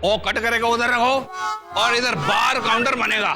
वो कट करेगा उधर रखो, और इधर बार काउंटर बनेगा,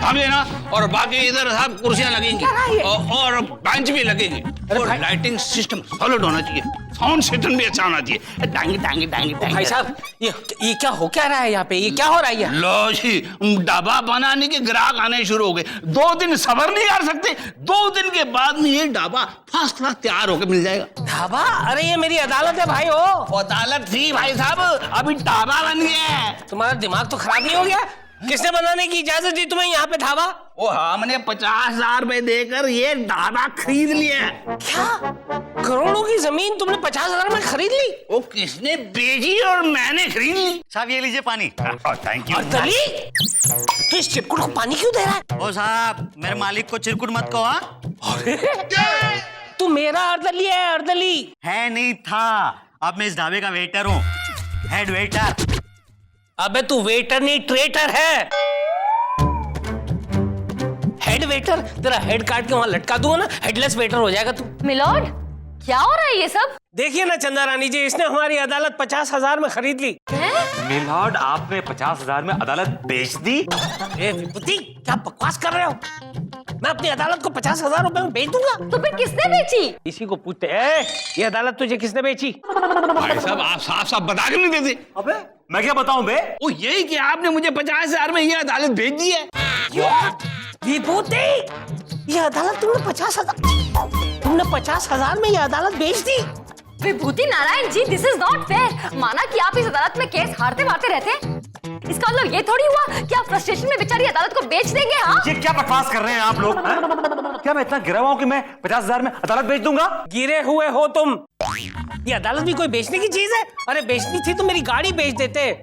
समझे ना? और बाकी इधर सब कुर्सियां लगेंगी और बेंच भी लगेगी, और लाइटिंग सिस्टम सॉलिड होना चाहिए, साउंड सिस्टम भी अच्छा होना चाहिए। टांगी टांगी टांगी टांगी। भाई साहब ये क्या हो क्या रहा है यहाँ पे? ये क्या हो रहा है? लो जी, ढाबा बनाने के ग्राहक आने शुरू हो गए। 2 दिन सब्र नहीं कर सकते, 2 दिन के बाद में ये ढाबा फर्स्ट क्लास तैयार होकर मिल जाएगा। ढाबा? अरे ये मेरी अदालत है भाई। हो अदालत थी भाई साहब, अभी ढाबा बन गया है। तुम्हारा दिमाग तो खराब नहीं हो गया? किसने बनाने की इजाजत दी तुम्हें यहाँ पे ढाबा? वो हमने 50,000 रुपए देकर ये ढाबा खरीद लिया। क्या? करोड़ों की जमीन तुमने 50,000 में खरीद ली? वो किसने बेची और मैंने खरीद ली। साहब ये लीजिए पानी। Thank you. तो इस चिरकुट को पानी क्यों दे रहा है? ओ साहब, मेरे मालिक को चिरकुट मत कहो। हाँ, तू मेरा अर्दली है? अर्दली है नहीं था। अब मैं इस ढाबे का वेटर हूँ, हेड वेटर। अबे तू वेटर नहीं ट्रेटर है। Head waiter? तेरा हेड काट के वहां लटका दूंगा ना, हेडलेस वेटर हो जाएगा तू। मिलॉर्ड, क्या हो रहा है ये सब? देखिए ना चंदा रानी जी, इसने हमारी अदालत 50,000 में खरीद ली। मिलॉर्ड, आपने 50,000 में अदालत बेच दी? ए विभूति, क्या बकवास कर रहे हो? मैं अपनी अदालत को 50,000 रुपए में बेच दूंगा। तो फिर किसने बेची? इसी को पूछते हैं, ये अदालत तुझे किसने बेची? भाई साहब, आप साफ साफ बता के नहीं देते। अबे मैं क्या बताऊं बे? वो यही कि आपने मुझे 50,000 में ये अदालत भेज दी है। विभूति, ये अदालत तुमने 50,000 में ये अदालत बेच दी? विभूति Narayan ji, this is not fair. माना कि आप इस अदालत में केस हारते मारते रहते हैं, इसका मतलब ये थोड़ी हुआ कि आप फ्रस्ट्रेशन में बेचारी अदालत को बेच देंगे। हाँ, ये क्या बकवास कर रहे हैं आप लोग? क्या मैं इतना गिरा हुआ हूं कि मैं 50,000 में अदालत बेच दूंगा? गिरे हुए हो तुम। ये अदालत भी कोई बेचने की चीज है? अरे बेचनी थी तो मेरी गाड़ी बेच देते,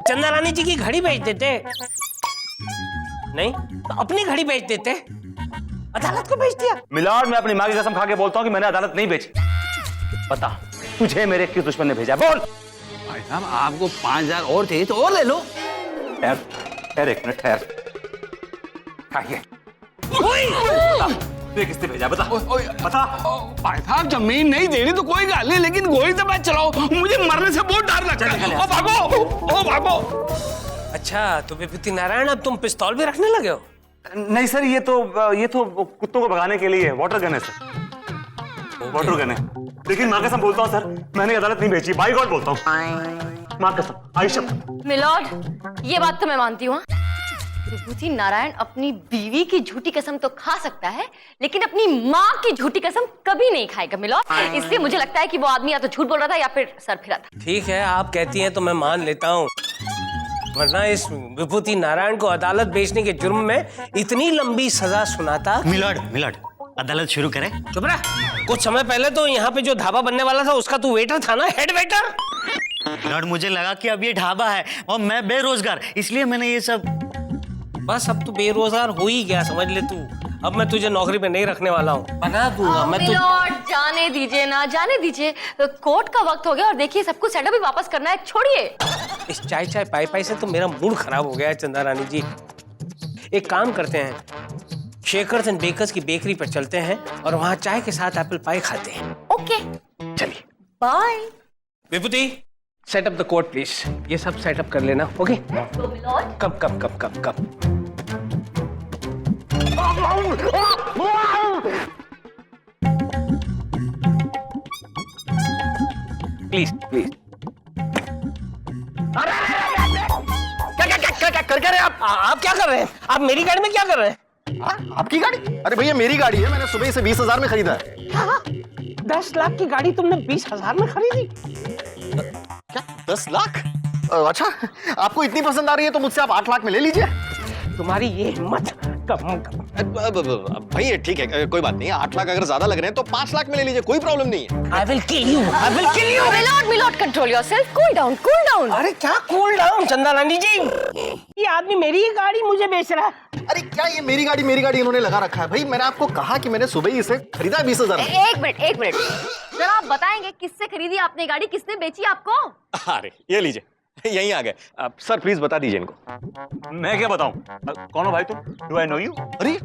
चंदा रानी जी की घड़ी बेच देते, नहीं तो अपनी घड़ी बेच देते। अदालत को बेच दिया। मिलॉर्ड, मैं अपनी मां की कसम खा के बोलता हूं कि मैंने अदालत नहीं बेची। बता, तुझे मेरे किस दुश्मन ने भेजा? बोल। भाई साहब, आपको 5,000 और चाहिए तो और ले लो। ठहर एक मिनट, ठहर। किसने भेजा? बता बता। भाई साहब, जमीन नहीं देनी तो कोई गाली, लेकिन गोली तो मत चलाओ, मुझे मरने से बहुत डर लगता है। ओ भागो, ओ भागो। अच्छा, तो विभूति नारायण, अब तुम पिस्तौल भी रखने लगे हो? नहीं सर, ये तो कुत्तों को भगाने के लिए वाटर गन है सर, वाटर गन है। लेकिन माँ कसम बोलता हूँ सर, मैंने अदालत नहीं बेची, बाई गॉड बोलता हूँ, माँ कसम, आयशा। मिलॉर्ड, ये बात तो मैं मानती हूँ। विभूति नारायण अपनी बीवी की झूठी कसम तो खा सकता है, लेकिन अपनी माँ की झूठी कसम कभी नहीं खाएगा मिलॉर्ड। इसलिए मुझे लगता है कि वो आदमी या तो झूठ बोल रहा था या फिर सर फिरा था। ठीक है, आप कहती हैं तो मैं मान लेता हूँ, वरना इस विभूति नारायण को अदालत बेचने के जुर्म में इतनी लंबी सजा सुनाता। मिलॉर्ड, अदालत शुरू करें? चुप रह। कुछ समय पहले तो यहाँ पे जो ढाबा बनने वाला था उसका तू वेटर था ना, हेड वेटर। मिलॉर्ड, मुझे लगा कि अब ये ढाबा है और मैं बेरोजगार, इसलिए मैंने ये सब। बस अब तू बेरोजगार हो ही गया, समझ ले तू। अब मैं तुझे नौकरी पे नहीं रखने वाला हूँ, बना दूंगा मैं। मिलॉर्ड, जाने दीजिए ना, जाने दीजिए। कोर्ट का वक्त हो गया और देखिए सब कुछ सेटअप भी वापस करना है, छोड़िए। इस चाय चाय पाई पाई से तो मेरा मूड खराब हो गया है चंदा रानी जी। एक काम करते हैं, शेकर्स एंड बेकर्स की बेकरी पर चलते हैं और वहाँ चाय के साथ एप्पल पाई खाते हैं। ओके, चलिए। Bye. Vibhuti, set up the court please. ये सब सेटअप कर लेना, ओके? मिलॉर्ड, कब कब कब कब कब? Please please. क्या कर रहे हैं आप क्या कर रहे हैं? आप मेरी गाड़ी में क्या कर रहे हैं? आपकी गाड़ी? अरे भैया, मेरी गाड़ी है, मैंने सुबह से 20,000 में खरीदा है। 10 लाख की गाड़ी तुमने 20,000 में खरीदी? क्या 10 लाख? अच्छा, आपको इतनी पसंद आ रही है तो मुझसे आप 8 लाख में ले लीजिए। तुम्हारी ये हिम्मत कम। भैया ठीक है, कोई बात नहीं, 8 लाख अगर ज्यादा लग रहे हैं तो 5 लाख में ले लीजिए, कोई प्रॉब्लम नहीं है। I will kill you. I will kill you. My lord, control yourself, cool down, cool down. अरे क्या कूल डाउन चंदा रानी जी? ये आदमी मेरी ही गाड़ी मुझे बेच रहा है। अरे क्या ये मेरी गाड़ी इन्होंने लगा रखा है? भाई मैंने आपको कहा कि मैंने सुबह ही इसे खरीदा है 20,000 में। एक मिनट, जरा आप बताएंगे किससे खरीदी आपने गाड़ी, किसने बेची आपको? अरे ये लीजिए, यहीं आ गए। सर प्लीज बता दीजिए इनको। मैं क्या बताऊं? कौन हो भाई तुम? Do I know you? अरे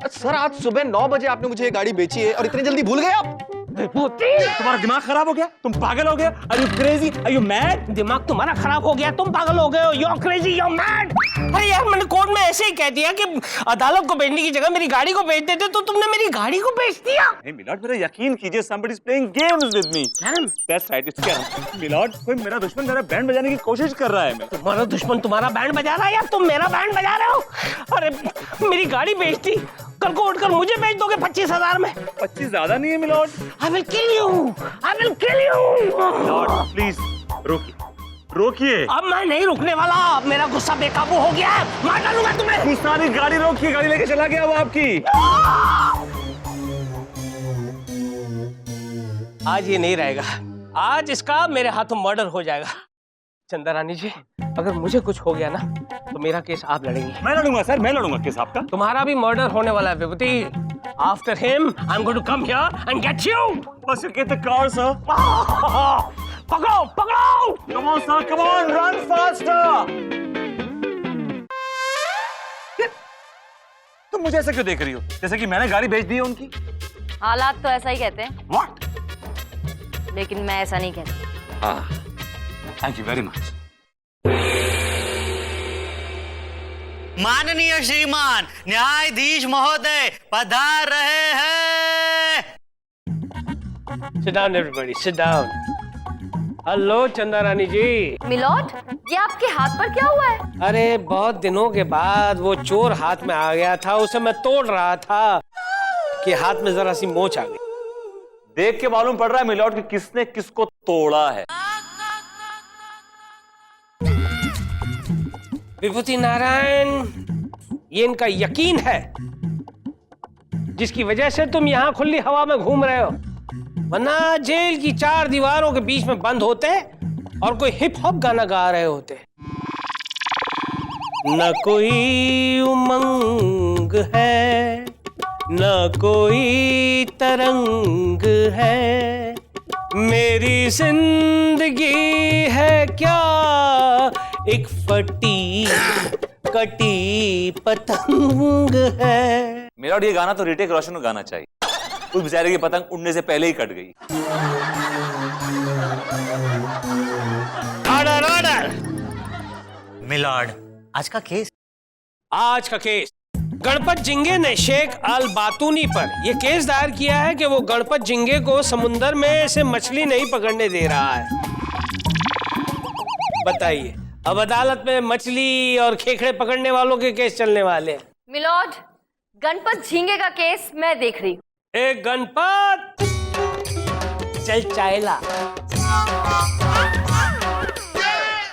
सर, आज सुबह 9 बजे आपने मुझे ये गाड़ी बेची है और इतनी जल्दी भूल गए आप? विभूति, तुम्हारा दिमाग खराब हो गया? तुम पागल हो गए? Are you crazy? Are you mad? दिमाग तुम्हारा खराब हो गया, तुम पागल हो गए हो, you're crazy, you're mad। अरे यार, मैंने कोर्ट में ऐसे ही कह दिया कि अदालत को भेजने की जगह मेरी गाड़ी को भेज देते, तो तुमने मेरी गाड़ी को भेज दिया। नहीं मिलॉर्ड, मेरा यकीन कीजिए, somebody is playing games with me। Carrom, That's right, it's carrom. My lord, कोई मेरा दुश्मन मेरा बैंड बजाने की कोशिश कर रहा है। तुम्हारा दुश्मन तुम्हारा बैंड बजा रहा है या तुम मेरा बैंड बजा रहे हो? अरे मेरी गाड़ी बेचती, कल को उठकर मुझे बेच दोगे 25,000 में। 25 ज्यादा नहीं है my lord. I will kill you, I will kill you। My lord please रोकिए, रोकिए। अब मैं नहीं रुकने वाला, अब मेरा गुस्सा बेकाबू हो गया है, मार डालूंगा तुम्हें। गुस्सा नहीं, गाड़ी रोकिए, गाड़ी लेके चला गया वो आपकी। आज ये नहीं रहेगा, आज इसका मेरे हाथों मर्डर हो जाएगा। चंदा रानी जी, अगर मुझे कुछ हो गया ना तो मेरा केस आप लड़ेंगे। मैं लड़ूंगा सर, मैं लड़ूंगा केस आपका। तुम्हारा भी मर्डर होने वाला है Vibhuti. After him I am going to come here and get you. बस you get the car sir. पकड़ो पकड़ो। Come on sir, come on, run faster. तुम मुझे ऐसे क्यों देख रही हो, जैसे कि मैंने गाड़ी बेच दी है उनकी? हालात तो ऐसा ही कहते हैं, व्हाट? लेकिन मैं ऐसा नहीं कहती। Thank you very much. माननीय श्रीमान न्यायाधीश महोदय पधार रहे हैं। Sit down everybody, sit down. Hello चंदा रानी जी। मिलॉर्ड, ये आपके हाथ पर क्या हुआ है? अरे बहुत दिनों के बाद वो चोर हाथ में आ गया था, उसे मैं तोड़ रहा था कि हाथ में जरा सी मोच आ गई। देख के मालूम पड़ रहा है मिलॉर्ड कि किसने किसको तोड़ा है। विभूति नारायण, ये इनका यकीन है जिसकी वजह से तुम यहाँ खुली हवा में घूम रहे हो, वरना जेल की 4 दीवारों के बीच में बंद होते और कोई हिप हॉप गाना गा रहे होते। न कोई उमंग है, न कोई तरंग है, मेरी जिंदगी है क्या एक फटी कटी पतंग है। मिलॉर्ड, ये गाना तो ऋतिक रोशन को गाना चाहिए, उस बेचारे की पतंग उड़ने से पहले ही कट गई। Order order. मिलॉर्ड, आज का केस? आज का केस गणपत जिंगे ने शेख अल बातूनी पर यह केस दायर किया है कि वो गणपत जिंगे को समुंदर में से मछली नहीं पकड़ने दे रहा है। बताइए, अब अदालत में मछली और खेखड़े पकड़ने वालों के केस चलने वाले हैं। मिलॉर्ड, गणपत झींगे का केस मैं देख रही हूँ। एक गणपत चल चाइला।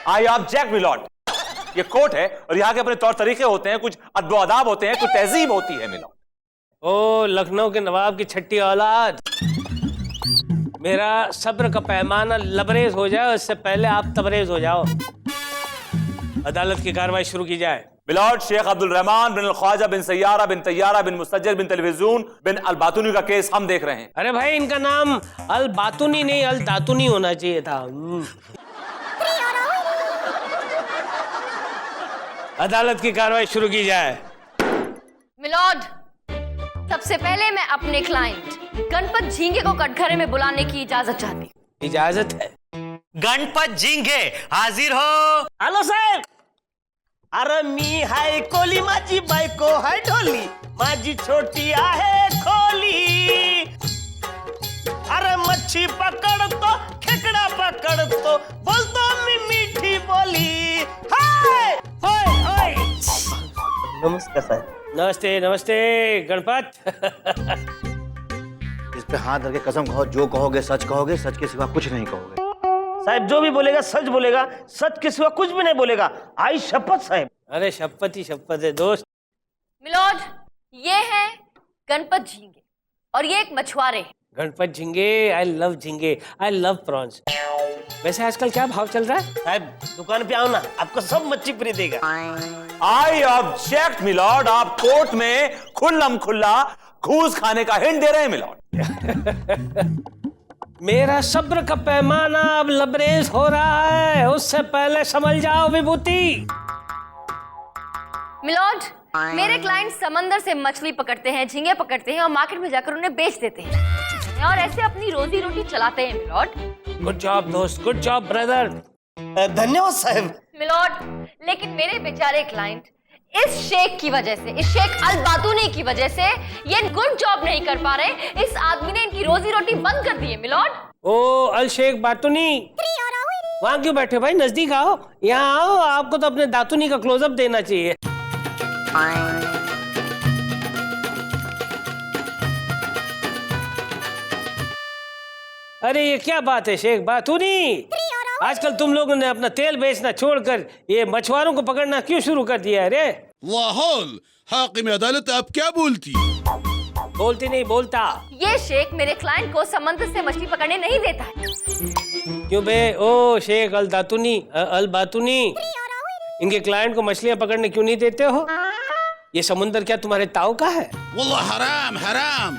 आई ऑब्जेक्ट मिलॉर्ड, ये कोर्ट है और यहाँ के अपने तौर तरीके होते हैं, कुछ अदब होते हैं, कुछ तहजीब होती है मिलॉर्ड। ओ लखनऊ के नवाब की छठी औलाद, मेरा सब्र का पैमाना लबरेज हो जाए उससे पहले आप तबरेज हो जाओ। अदालत की कार्रवाई शुरू की जाए। मिलॉर्ड, शेख अब्दुल रहमान बिन ख्वाजा बिन सैयारा बिन तैयारा बिन मुस्तजर बिन टेलीविजन बिन अल बातूनी का केस हम देख रहे हैं। अरे भाई, इनका नाम अल बातूनी नहीं अल दातूनी होना चाहिए था। अदालत की कार्रवाई शुरू की जाए। मिलॉर्ड, सबसे पहले मैं अपने क्लाइंट गणपत झींगे को कटघरे में बुलाने की इजाजत चाहती हूँ। इजाजत है। गणपत जिंगे हाजिर हो। Hello sir. अरे मी हाय कोली, माझी बायको हाय ढोली, माझी छोटी आहे खोली। अरे मच्छी पकड़तो, खेकड़ा पकड़तो, बोलतो मी मीठी बोली। हाय हाय हाय। नमस्कार साहब। नमस्ते नमस्ते गणपत। इस पे हाथ धर के कसम खाओ, जो कहोगे सच कहोगे, सच के सिवा कुछ नहीं कहोगे। साहब जो भी बोलेगा सच बोलेगा, सच के सिवा कुछ भी नहीं बोलेगा। आई शपथ साहब। अरे शपथ ही शपथ है दोस्त। मिलॉर्ड, ये है गणपत झींगे और ये एक मछुआरे हैं। गणपत झिंगे, I love jhinge, I love prawns. वैसे आजकल क्या भाव चल रहा है? साहब दुकान पे आओ ना, आपको सब मच्छी फ्री देगा। आई ऑब्जेक्ट मिलॉर्ड, आप कोर्ट में खुल्लम खुल्ला घूस खाने का हिंट दे रहे हैं मिलॉर्ड। मेरा सब्र का पैमाना अब लबरेज हो रहा है, उससे पहले समझ जाओ विभूति। मिलॉर्ड, मेरे क्लाइंट समंदर से मछली पकड़ते हैं, झींगे पकड़ते हैं और मार्केट में जाकर उन्हें बेच देते हैं। हैं और ऐसे अपनी रोजी रोटी चलाते हैं मिलॉर्ड। गुड जॉब दोस्त, गुड जॉब ब्रदर। धन्यवाद साहब। मिलॉर्ड, लेकिन मेरे बेचारे क्लाइंट इस शेख की वजह से, इस शेख अल बातूनी की वजह से ये गुड जॉब नहीं कर पा रहे। इस आदमी ने इनकी रोजी रोटी बंद कर दी है मिलॉर्ड। ओ अल शेख बातूनी, वहां क्यों बैठे भाई, नजदीक आओ, यहाँ आओ, आपको तो अपने दातुनी का क्लोजअप देना चाहिए। अरे ये क्या बात है शेख बातूनी, आजकल तुम लोगों ने अपना तेल बेचना छोड़कर ये मछुआरों को पकड़ना क्यों शुरू कर दिया है रे? वाहौल हाकिम अदालत, आप क्या बोलती? बोलती नहीं, बोलता। ये शेख मेरे क्लाइंट को समंदर से मछली पकड़ने नहीं देता है। क्यों बे? ओ शेख अल दातुनी, अल बातूनी, इनके क्लाइंट को मछलियां पकड़ने क्यों नहीं देते हो? ये समुंदर क्या तुम्हारे ताऊ का है? वल्लाह हराम हराम,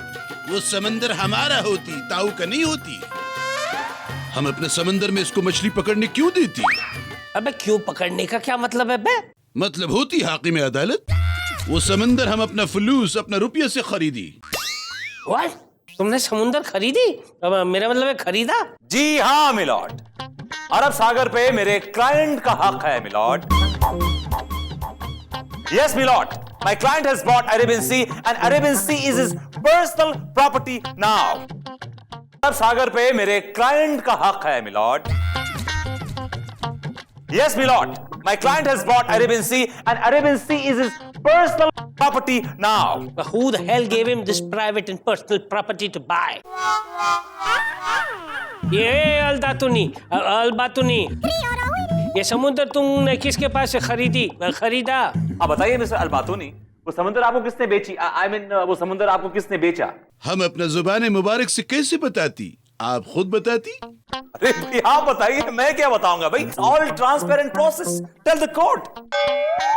वो समंदर हमारा होती, ताऊ का नहीं होती। हम अपने समंदर में इसको मछली पकड़ने क्यों देती? अबे क्यों पकड़ने का क्या मतलब है बे? मतलब होती हाकिम अदालत, वो समंदर हम अपना फलूस, अपना रुपये से खरीदी। What? तुमने समुंदर खरीदी? अब मेरा मतलब है खरीदा? जी हाँ मिलॉर्ड, अरब सागर पे मेरे क्लाइंट का हक है my lord. Yes my lord, my client has bought Arabian sea and Arabian sea is his personal property now. अरब सागर पे मेरे क्लाइंट का हक है my lord. Yes my lord, my client has bought Arabian sea and Arabian sea is his personal property now. But who the hell gave him this private and personal property to buy? ये अल दातुनी, अल बातुनी, ये समुद्र तुमने किसके पास से खरीदा? अब बताइए मिस्टर अलबातूनी, वो समुद्र आपको किसने बेची? I mean, वो समुद्र आपको किसने बेचा? हम अपना जुबान मुबारक से कैसे बताती? आप खुद बताती? अरे भाई आप बताइए, मैं क्या बताऊंगा भाई? All transparent process, tell the court.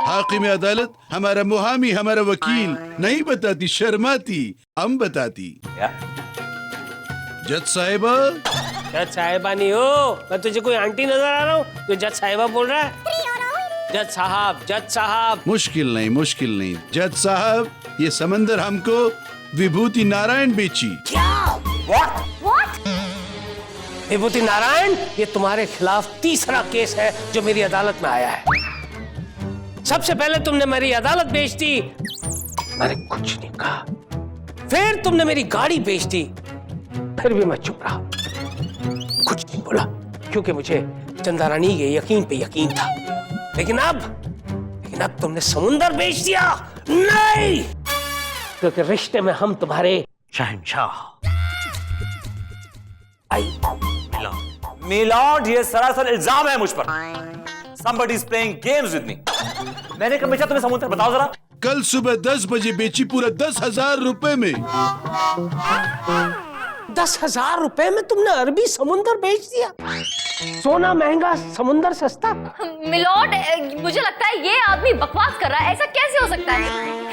हाकिम अदालत, हमारा मुहामी, हमारा वकील नहीं बताती, शर्माती, हम बताती। क्या? जज साहिबा, जज साहिबा नहीं हो, मैं तुझे कोई आंटी नजर आ रहा हूँ जो जज साहिबा बोल रहा है? जज साहब, जज साहब। मुश्किल नहीं, मुश्किल नहीं, जज साहब, ये समंदर हमको विभूति नारायण बेची। What? विभूति नारायण, ये तुम्हारे खिलाफ तीसरा केस है जो मेरी अदालत में आया है। सबसे पहले तुमने मेरी अदालत बेच दी, मैंने कुछ नहीं कहा। फिर तुमने मेरी गाड़ी बेच दी, फिर भी मैं चुप रहा, कुछ नहीं बोला, क्योंकि मुझे चंदा रानी के यकीन पे यकीन था। लेकिन अब तुमने समुंदर बेच दिया। नहीं, क्योंकि रिश्ते में हम तुम्हारे शहंशाह। मिलॉर्ड, ये सरासर इल्जाम है मुझ पर। Somebody is playing games with me. मैंने कब बेचा तुम्हें समुद्र, बताओ जरा। कल सुबह 10 बजे बेची, पूरा 10,000 रुपए में। 10,000 रुपए में तुमने अरबी समुंदर बेच दिया? सोना महंगा, समुंदर सस्ता। मिलॉर्ड, मुझे लगता है ये आदमी बकवास कर रहा है। ऐसा कैसे हो सकता है?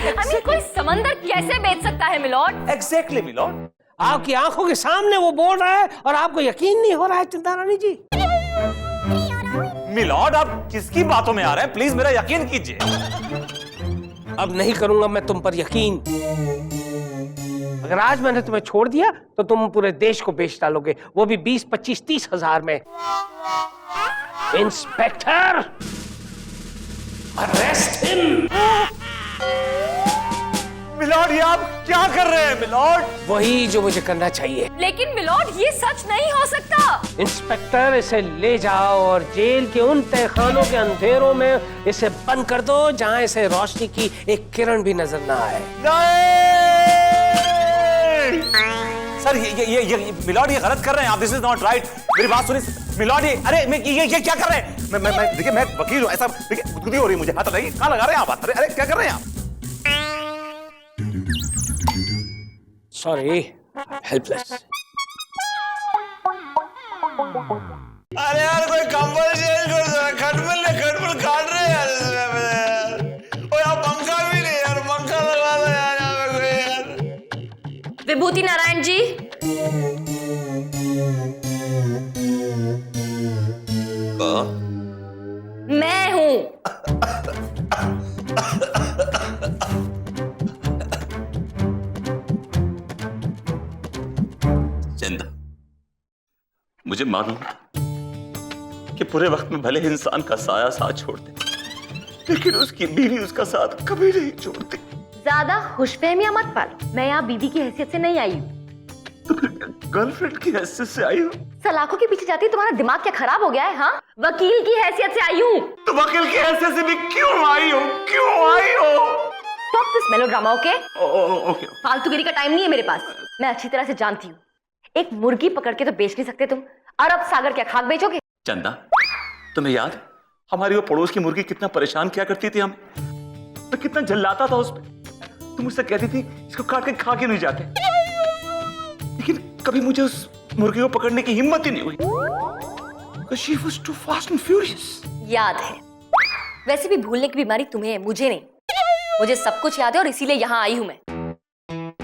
I mean, कोई समंदर कैसे बेच सकता है मिलॉर्ड? Exactly, milord. आपकी आंखों के सामने वो बोल रहा है और आपको यकीन नहीं हो रहा है चंदा रानी जी। मिलॉर्ड, आप किसकी बातों में आ रहे हैं? प्लीज मेरा यकीन कीजिए। अब नहीं करूंगा मैं तुम पर यकीन। अगर आज मैंने तुम्हें छोड़ दिया तो तुम पूरे देश को बेच डालोगे, वो भी 20, 25, 30 हजार में। Inspector, arrest him. मिलॉर्ड, ये आप क्या कर रहे हैं मिलॉर्ड? वही जो मुझे करना चाहिए। लेकिन मिलॉर्ड, ये सच नहीं हो सकता। इंस्पेक्टर, इसे ले जाओ और जेल के उन तहखानों के अंधेरों में इसे बंद कर दो जहां इसे रोशनी की एक किरण भी नजर ना आए। नहीं! सर, ये मिलॉर्ड, ये गलत कर रहे हैं आप। This is not right. मेरी बात सुनिए मिलॉर्ड, ये क्या कर रहे हैं? मैं देखिए, मैं वकील हूं, ऐसा देखिए गुदगुदी हो रही है मुझे। हाथ लगाइए, कहां लगा रहे हैं आप हाथ? अरे क्या कर रहे हैं आप? Sorry, helpless. अरे यार, कोई कंबल चेंज कर दो। खटमल काट रहे हैं यार। और यार पंखा भी नहीं यार, पंखा लगा दो यार यहाँ पे कोई यार। विभूति नारायण जी, मैं हूं। मुझे मालूम था कि बुरे वक्त में भले इंसान का साया साथ छोड़ दे, लेकिन उसकी बीवी उसका साथ कभी नहीं छोड़ती। ज्यादा खुशफहमियां मत पालो, मैं यहाँ बीवी की हैसियत से नहीं आई हूँ। तो फिर गर्लफ्रेंड की हैसियत से आई हो? सलाखों के पीछे जाती तुम्हारा दिमाग क्या खराब हो गया है? हाँ, वकील की हैसियत से आई हूँ। तो वकील की हैसियत से भी क्यों आई हो? क्यों आई हो? Stop this melodrama, okay? Okay. फालतूगिरी का टाइम नहीं है मेरे पास। मैं अच्छी तरह से जानती हूँ, एक मुर्गी पकड़ के तो बेच नहीं सकते तुम। अरब सागर क्या खाक बेचोगे? चंदा, तुम्हें याद है हमारी वो पड़ोस की मुर्गी कितना परेशान किया करती थी हमें? मैं कितना जल्लाता था उस पे। तुम मुझसे कहती थी इसको काट के खा के नहीं जाते, लेकिन कभी मुझे उस मुर्गी को पकड़ने की हिम्मत ही नहीं हुई। Because she was too fast and furious. याद है। वैसे भी भूलने की बीमारी तुम्हें है, मुझे नहीं। मुझे सब कुछ याद है और इसीलिए यहाँ आई हूँ मैं।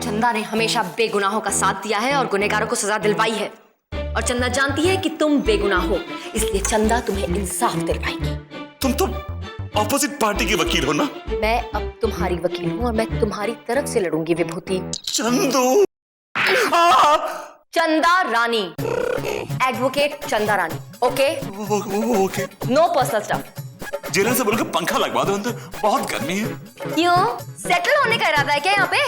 चंदा ने हमेशा बेगुनाहों का साथ दिया है और गुनहगारों को सजा दिलवाई है, और चंदा जानती है कि तुम बेगुनाह हो, इसलिए चंदा तुम्हें इंसाफ दिलवाएगी। तुम तो ऑपोजिट पार्टी की वकील हो ना? मैं अब तुम्हारी वकील हूँ और मैं तुम्हारी तरफ से लड़ूंगी विभूति। चंदू। चंदा Rani, advocate Chanda Rani, okay? Okay. No personal stuff. Jailer से बोलकर पंखा लगवा दो, अंदर बहुत गर्मी है। क्यों, सेटल होने का इरादा है क्या यहाँ पे?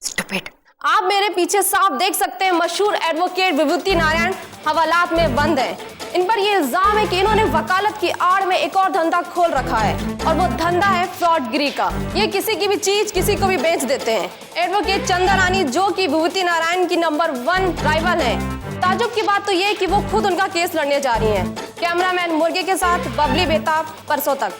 स्टूपिड। आप मेरे पीछे साफ देख सकते हैं, मशहूर एडवोकेट विभूति नारायण हवालात में बंद है। इन पर यह इल्जाम है कि इन्होंने वकालत की आड़ में एक और धंधा खोल रखा है, और वो धंधा है फ्रॉडगिरी का। ये किसी की भी चीज किसी को भी बेच देते हैं। एडवोकेट चंदा रानी, जो कि विभूति नारायण की नंबर 1 राइवल है। ताजुब की बात तो ये कि वो खुद उनका केस लड़ने जा रही हैं। कैमरामैन मुर्गे के साथ बबली बेताब, परसों तक।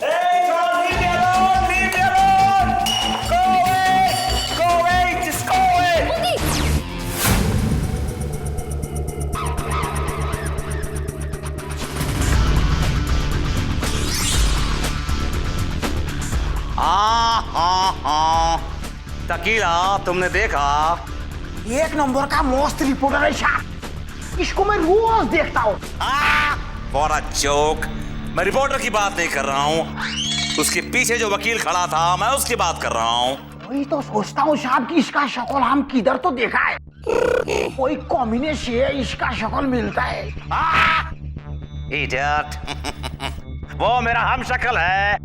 तकीला, तुमने देखा? एक नंबर का मस्त रिपोर्टर है साहब, इसको मैं रोज देखता हूँ। For a joke. मैं रिपोर्टर की बात नहीं कर रहा हूँ, उसके पीछे जो वकील खड़ा था मैं उसकी बात कर रहा हूँ। वही तो सोचता हूँ साहब कि इसका शक्ल हम किधर तो देखा है, कोई कॉम्बिनेशन है, इसका शक्ल मिलता है। इडियट। वो मेरा हम शक्ल है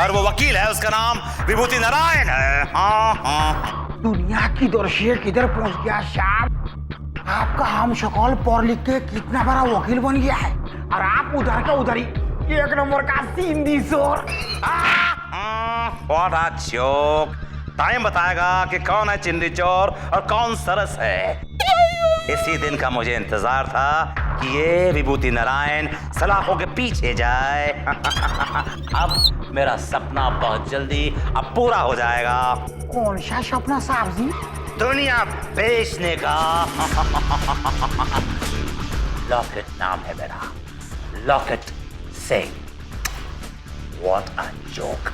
और वो वकील है, उसका नाम विभूति नारायण है। हाँ। दुनिया की दर्शे किधर पहुंच गया साहब? आपका हम शक्ल पढ़ लिख के कितना बड़ा वकील बन गया है, और आप उधर का उधर ही एक नंबर का सिंधी शोर। What a joke. टाइम बताएगा कि कौन है चिंदी चोर और कौन सरस है। इसी दिन का मुझे इंतजार था कि ये विभूति नारायण सलाखों के पीछे जाए। अब मेरा सपना बहुत जल्दी अब पूरा हो जाएगा। कौन सा सपना साहब जी? दुनिया बेचने का। लॉकेट नाम है मेरा, locket Singh. What a joke.